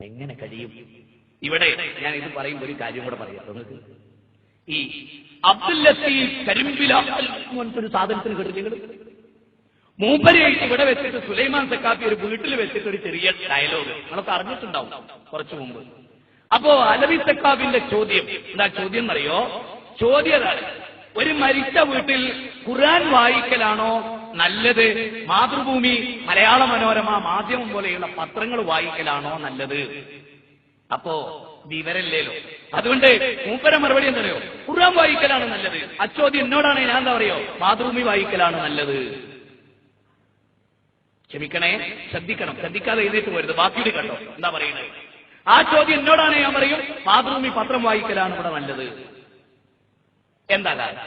എങ്ങനെ കഴിയും? ഇവിടെ ഞാൻ ഇത് പറയുമ്പോൾ ഒരു കാര്യം കൂടെ പറയാം. നിങ്ങൾക്ക് ഈ അബ്ദുൽ ലത്തീഫ് കരിമ്പിലാക്കൽ ഒരു സാധനത്തിന് കേട്ടില്ല? മൂപ്പരെയായിട്ട് ഇവിടെ വെച്ചിട്ട് സുലൈമാൻ സക്കാഫി ഒരു വീട്ടിൽ വെച്ചിട്ട് ഒരു ചെറിയ ഡയലോഗ് നമ്മളൊക്കെ അറിഞ്ഞിട്ടുണ്ടാവും കുറച്ചു മുമ്പ്. അപ്പോ അലവി സക്കാഫിന്റെ ചോദ്യം എന്താ? ചോദ്യം എന്നറിയോ? ചോദ്യം ഒരു മരിച്ച വീട്ടിൽ ഖുർആൻ വായിക്കലാണോ നല്ലത്, മാതൃഭൂമി, മലയാള മനോരമ, മാധ്യമം പോലെയുള്ള പത്രങ്ങൾ വായിക്കലാണോ നല്ലത്? അപ്പോ വിവരല്ലേലോ. അതുകൊണ്ട് മൂപ്പര മറുപടി എന്തറിയോ? ഖുർആൻ വായിക്കലാണ് നല്ലത്. അച്ചോദ്യം എന്നോടാണ്, ഞാൻ എന്താ പറയോ? മാതൃഭൂമി വായിക്കലാണ് നല്ലത്. ക്ഷമിക്കണേ, ശ്രദ്ധിക്കണം, ശ്രദ്ധിക്കാതെ എഴുന്നേറ്റ് പോരുത്. ബാക്കിയുടെ കണ്ടോ എന്താ പറയുന്നത്? ആ ചോദ്യം എന്നോടാണ്, ഞാൻ പറയും മാതൃഭൂമി പത്രം വായിക്കലാണ് ഇവിടെ നല്ലത്. എന്താ കാരണം?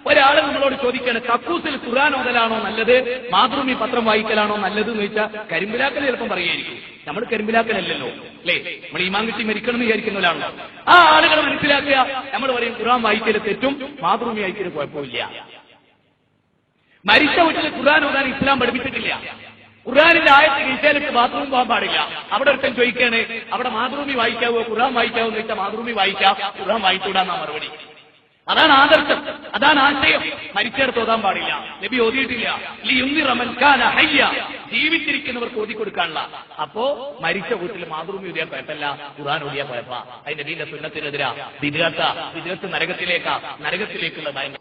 ഒരാള് നമ്മളോട് ചോദിക്കാണ്, കക്കൂസിൽ ഖുർആൻ ഓതലാണോ നല്ലത്, മാതൃഭൂമി പത്രം വായിക്കലാണോ നല്ലത് എന്ന് ചോദിച്ചാൽ കരിമ്പിലാക്കൽ ചിലപ്പം പറയായിരിക്കും. നമ്മൾ കരിമ്പിലാക്കലല്ലോ അല്ലേ? നമ്മൾ ഈമാൻ കിട്ടി മരിക്കണം എന്ന് വിചാരിക്കുന്നവരാണല്ലോ. ആ ആളുകൾ മനസ്സിലാക്കുക, നമ്മൾ പറയും ഖുർആൻ വായിക്കല് തെറ്റും, മാതൃഭൂമി വായിക്കല് കുഴപ്പമില്ല. മരിച്ച വീട്ടിൽ ഖുർആൻ ഓതാൻ ഇസ്ലാം പഠിപ്പിച്ചിട്ടില്ല. ഖുർആനിന്റെ ആയത്ത് കീഴ്ചയിലിട്ട് ബാത്റൂം പോകാൻ പാടില്ല. അവിടെ ഒരുത്തൻ ചോദിക്കാണ്, അവിടെ മാതൃഭൂമി വായിക്കാവോ ഖുർആൻ വായിക്കാവോ എന്ന് ചോദിച്ചാൽ മാതൃഭൂമി വായിക്കാം, ഖുർആൻ വായിച്ചുകൂടാന്നാ മറുപടി. അതാണ് ആദർശം, അതാണ് ആശയം. മരിച്ചേർത്ത് ഓതാൻ പാടില്ല, നബി ഓതിയിട്ടില്ല. ജീവിച്ചിരിക്കുന്നവർക്ക് ഓതി കൊടുക്കാനുള്ള. അപ്പോ മരിച്ച വീട്ടിൽ മാതൃഭൂമി ഓതിയാ കുഴപ്പമില്ല, ഖുർആൻ ഓതിയാ കുഴപ്പ. അതിന്റെ നബിയുടെ സുന്നത്തിനെതിരാ. വിദേഹത്ത് നരകത്തിലേക്കുള്ള ഭയം.